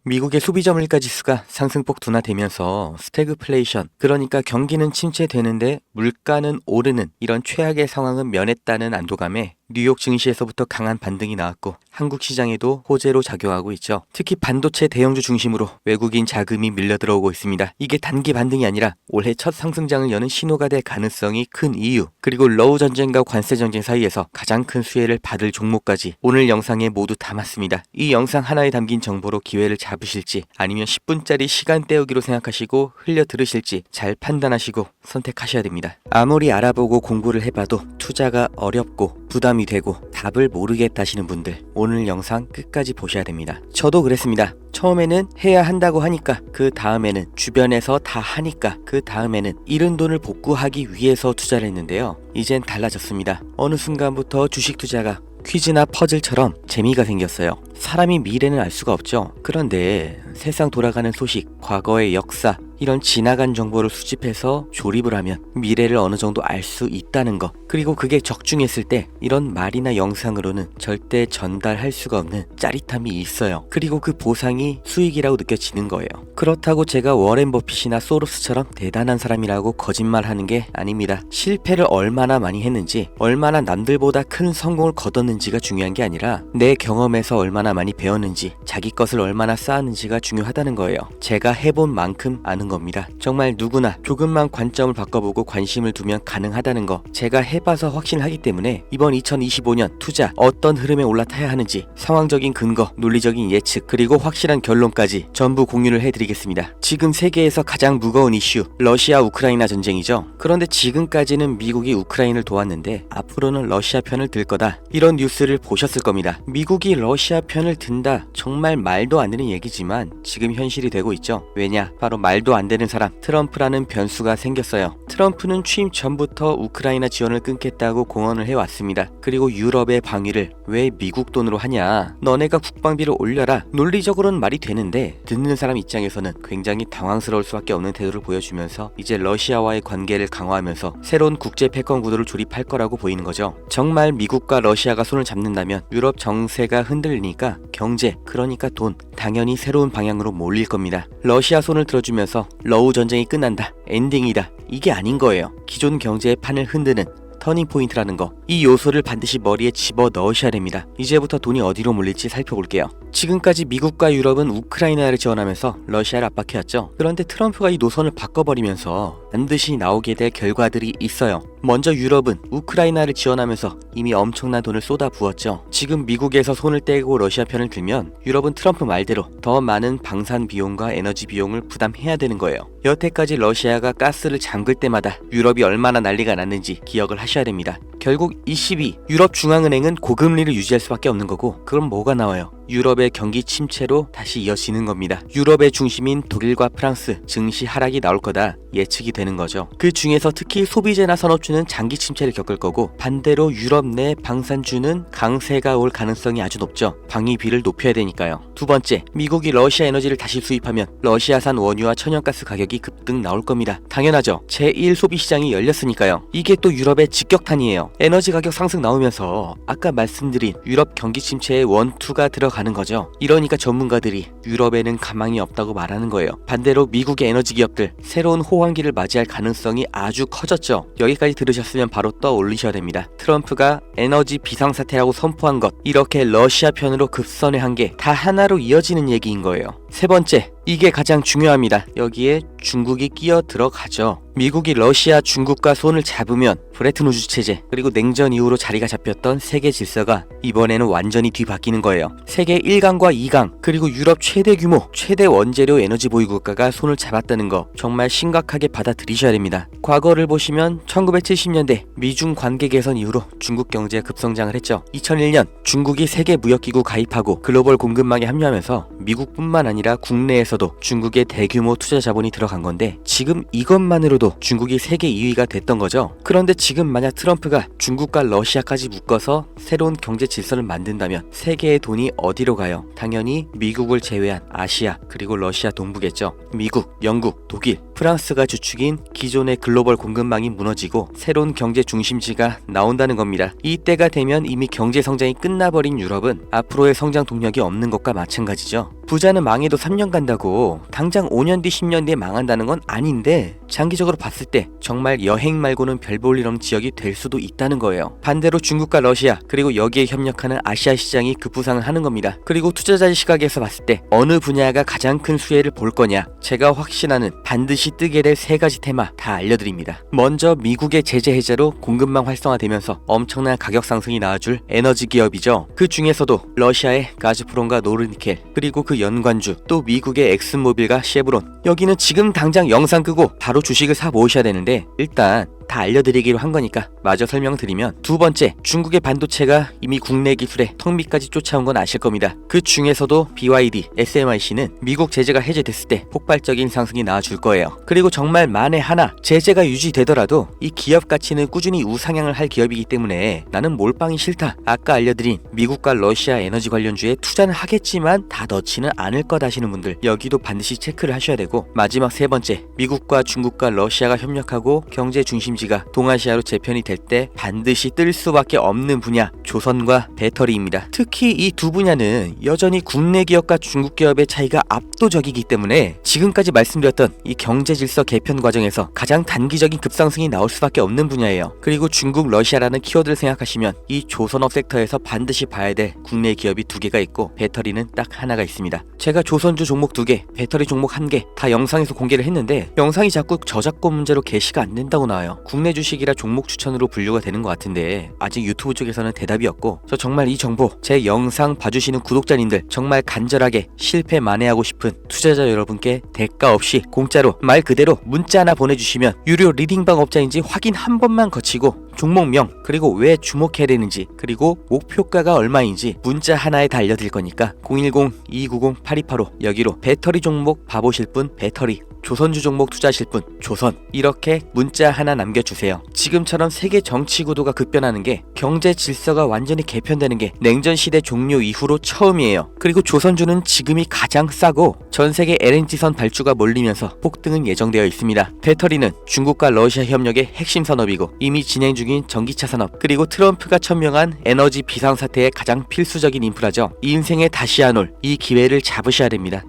미국의 소비자 물가 지수가 상승폭 둔화되면서 스태그플레이션, 그러니까 경기는 침체되는데 물가는 오르는 이런 최악의 상황은 면했다는 안도감에 뉴욕 증시에서부터 강한 반등이 나왔고 한국 시장에도 호재로 작용하고 있죠. 특히 반도체 대형주 중심으로 외국인 자금이 밀려 들어오고 있습니다. 이게 단기 반등이 아니라 올해 첫 상승장을 여는 신호가 될 가능성이 큰 이유, 그리고 러우 전쟁과 관세 전쟁 사이에서 가장 큰 수혜를 받을 종목까지 오늘 영상에 모두 담았습니다. 이 영상 하나에 담긴 정보로 기회를 잡으실지 아니면 10분짜리 시간 때우기로 생각하시고 흘려 들으실지 잘 판단하시고 선택하셔야 됩니다. 아무리 알아보고 공부를 해봐도 투자가 어렵고 부담이 되고 답을 모르겠다 하시는 분들, 오늘 영상 끝까지 보셔야 됩니다. 저도 그랬습니다. 처음에는 해야 한다고 하니까, 그 다음에는 주변에서 다 하니까, 그 다음에는 잃은 돈을 복구하기 위해서 투자를 했는데요. 이젠 달라졌습니다. 어느 순간부터 주식 투자가 퀴즈나 퍼즐처럼 재미가 생겼어요. 사람이 미래는 알 수가 없죠. 그런데 세상 돌아가는 소식, 과거의 역사, 이런 지나간 정보를 수집해서 조립을 하면 미래를 어느 정도 알 수 있다는 것, 그리고 그게 적중했을 때 이런 말이나 영상으로는 절대 전달할 수가 없는 짜릿함이 있어요. 그리고 그 보상이 수익이라고 느껴지는 거예요. 그렇다고 제가 워렌 버핏이나 소로스처럼 대단한 사람이라고 거짓말하는 게 아닙니다. 실패를 얼마나 많이 했는지, 얼마나 남들보다 큰 성공을 거뒀는지가 중요한 게 아니라 내 경험에서 얼마나 많이 배웠는지, 자기 것을 얼마나 쌓았는지가 중요하다는 거예요. 제가 해본 만큼 아는 겁니다. 정말 누구나 조금만 관점을 바꿔보고 관심을 두면 가능하다는 거, 제가 해봐서 확신하기 때문에 이번 2025년 투자 어떤 흐름에 올라타야 하는지 상황적인 근거, 논리적인 예측, 그리고 확실한 결론까지 전부 공유를 해드리겠습니다. 지금 세계에서 가장 무거운 이슈, 러시아 우크라이나 전쟁이죠. 그런데 지금까지는 미국이 우크라이나를 도왔는데 앞으로는 러시아 편을 들 거다, 이런 뉴스를 보셨을 겁니다. 미국이 러시아 편을 든다, 정말 말도 안 되는 얘기지만 지금 현실이 되고 있죠. 왜냐? 바로 말도 안 되는 사람, 트럼프라는 변수가 생겼어요. 트럼프는 취임 전부터 우크라이나 지원을 끊겠다고 공언을 해왔습니다. 그리고 유럽의 방위를 왜 미국 돈으로 하냐, 너네가 국방비를 올려라, 논리적으로는 말이 되는데 듣는 사람 입장에서는 굉장히 당황스러울 수밖에 없는 태도를 보여주면서 이제 러시아와의 관계를 강화하면서 새로운 국제 패권 구도를 조립할 거라고 보이는 거죠. 정말 미국과 러시아가 손을 잡는다면 유럽 정세가 흔들리니까 경제, 그러니까 돈, 당연히 새로운 방향으로 몰릴 겁니다. 러시아 손을 들어주면서 러우 전쟁이 끝난다, 엔딩이다, 이게 아닌 거예요. 기존 경제의 판을 흔드는 터닝포인트라는 거, 이 요소를 반드시 머리에 집어 넣으셔야 됩니다. 이제부터 돈이 어디로 몰릴지 살펴볼게요. 지금까지 미국과 유럽은 우크라이나를 지원하면서 러시아를 압박해왔죠. 그런데 트럼프가 이 노선을 바꿔버리면서 반드시 나오게 될 결과들이 있어요. 먼저 유럽은 우크라이나를 지원하면서 이미 엄청난 돈을 쏟아부었죠. 지금 미국에서 손을 떼고 러시아 편을 들면 유럽은 트럼프 말대로 더 많은 방산 비용과 에너지 비용을 부담해야 되는 거예요. 여태까지 러시아가 가스를 잠글 때마다 유럽이 얼마나 난리가 났는지 기억을 하셔야 됩니다. 결국 ECB, 유럽중앙은행은 고금리를 유지할 수밖에 없는 거고, 그럼 뭐가 나와요? 유럽의 경기 침체로 다시 이어지는 겁니다. 유럽의 중심인 독일과 프랑스 증시 하락이 나올 거다 예측이 되는 거죠. 그 중에서 특히 소비재나 산업주는 장기 침체를 겪을 거고, 반대로 유럽 내 방산주는 강세가 올 가능성이 아주 높죠. 방위비를 높여야 되니까요. 두 번째, 미국이 러시아 에너지를 다시 수입하면 러시아산 원유와 천연가스 가격이 급등 나올 겁니다. 당연하죠. 제1소비시장이 열렸으니까요. 이게 또 유럽의 직격탄이에요. 에너지 가격 상승 나오면서 아까 말씀드린 유럽 경기 침체의 원투가 들어가는 거죠. 이러니까 전문가들이 유럽에는 가망이 없다고 말하는 거예요. 반대로 미국의 에너지 기업들 새로운 호황기를 맞이할 가능성이 아주 커졌죠. 여기까지 들으셨으면 바로 떠올리셔야 됩니다. 트럼프가 에너지 비상사태라고 선포한 것, 이렇게 러시아 편으로 급선회 한 게 다 하나로 이어지는 얘기인 거예요. 세 번째, 이게 가장 중요합니다. 여기에 중국이 끼어 들어가죠. 미국이 러시아, 중국과 손을 잡으면 브레튼 우즈 체제, 그리고 냉전 이후로 자리가 잡혔던 세계 질서가 이번에는 완전히 뒤바뀌는 거예요. 세계 1강과 2강, 그리고 유럽 최대 규모, 최대 원재료 에너지 보유 국가가 손을 잡았다는 거 정말 심각하게 받아들이셔야 됩니다. 과거를 보시면 1970년대 미중 관계 개선 이후로 중국 경제가 급성장을 했죠. 2001년 중국이 세계무역기구 가입하고 글로벌 공급망에 합류하면서 미국뿐만 아니라 국내에서도 중국의 대규모 투자 자본이 들어간 건데, 지금 이것만으로도 중국이 세계 2위가 됐던 거죠. 그런데 지금 만약 트럼프가 중국과 러시아까지 묶어서 새로운 경제 질서를 만든다면 세계의 돈이 어디로 가요? 당연히 미국을 제외한 아시아, 그리고 러시아 동부겠죠. 미국, 영국, 독일, 프랑스가 주축인 기존의 글로벌 공급망이 무너지고 새로운 경제 중심지가 나온다는 겁니다. 이때가 되면 이미 경제 성장이 끝나버린 유럽은 앞으로의 성장 동력이 없는 것과 마찬가지죠. 부자는 망해도 3년 간다고 당장 5년 뒤 10년 뒤에 망한다는 건 아닌데 장기적으로 봤을 때 정말 여행 말고는 별 볼 일 없는 지역이 될 수도 있다는 거예요. 반대로 중국과 러시아 그리고 여기에 협력하는 아시아 시장이 급부상을 하는 겁니다. 그리고 투자자의 시각에서 봤을 때 어느 분야가 가장 큰 수혜를 볼 거냐, 제가 확신하는 반드시 뜨게 될 세 가지 테마 다 알려드립니다. 먼저 미국의 제재 해제로 공급망 활성화되면서 엄청난 가격 상승이 나와줄 에너지 기업이죠. 그 중에서도 러시아의 가즈프롬과 노르니켈, 그리고 그 연관주 또 미국의 엑슨모빌과 쉐브론, 여기는 지금 당장 영상 끄고 바로 주식을 사 모으셔야 되는데 일단 다 알려드리기로 한 거니까 마저 설명드리면, 두 번째, 중국의 반도체가 이미 국내 기술에 턱 밑까지 쫓아온 건 아실 겁니다. 그 중에서도 BYD, SMIC는 미국 제재가 해제됐을 때 폭발적인 상승이 나와줄 거예요. 그리고 정말 만에 하나 제재가 유지되더라도 이 기업 가치는 꾸준히 우상향을 할 기업이기 때문에 나는 몰빵이 싫다, 아까 알려드린 미국과 러시아 에너지 관련주에 투자는 하겠지만 다 넣지는 않을 것 하시는 분들, 여기도 반드시 체크를 하셔야 되고, 마지막 세 번째, 미국과 중국과 러시아가 협력하고 경제 중심지가 동아시아로 재편이 될 때 반드시 뜰 수밖에 없는 분야, 조선과 배터리입니다. 특히 이 두 분야는 여전히 국내 기업과 중국 기업의 차이가 압도적이기 때문에 지금까지 말씀드렸던 이 경제 질서 개편 과정에서 가장 단기적인 급상승이 나올 수밖에 없는 분야예요. 그리고 중국, 러시아라는 키워드를 생각하시면 이 조선업 섹터에서 반드시 봐야 될 국내 기업이 두 개가 있고 배터리는 딱 하나가 있습니다. 제가 조선주 종목 2개, 배터리 종목 1개 다 영상에서 공개를 했는데 영상이 자꾸 저작권 문제로 게시가 안 된다고 나와요. 국내 주식이라 종목 추천으로 분류가 되는 것 같은데 아직 유튜브 쪽에서는 대답이 없고, 저 정말 이 정보 제 영상 봐주시는 구독자님들 정말 간절하게 실패 만회하고 싶은 투자자 여러분께 대가 없이 공짜로 말 그대로 문자 하나 보내주시면 유료 리딩방 업자인지 확인 한 번만 거치고 종목명, 그리고 왜 주목해야 되는지, 그리고 목표가가 얼마인지 문자 하나에 다 알려드릴 거니까 010-290-8285 여기로 배터리 종목 봐보실 분 배터리, 조선주 종목 투자하실 분 조선, 이렇게 문자 하나 남겨주세요. 지금처럼 세계 정치 구도가 급변하는 게, 경제 질서가 완전히 개편되는 게 냉전 시대 종료 이후로 처음이에요. 그리고 조선주는 지금이 가장 싸고 전 세계 LNG선 발주가 몰리면서 폭등은 예정되어 있습니다. 배터리는 중국과 러시아 협력의 핵심 산업이고 이미 진행 중인 전기차 산업, 그리고 트럼프가 천명한 에너지 비상사태의 가장 필수적인 인프라죠. 인생에 다시 안 올 이 기회를 잡으셔야 됩니다.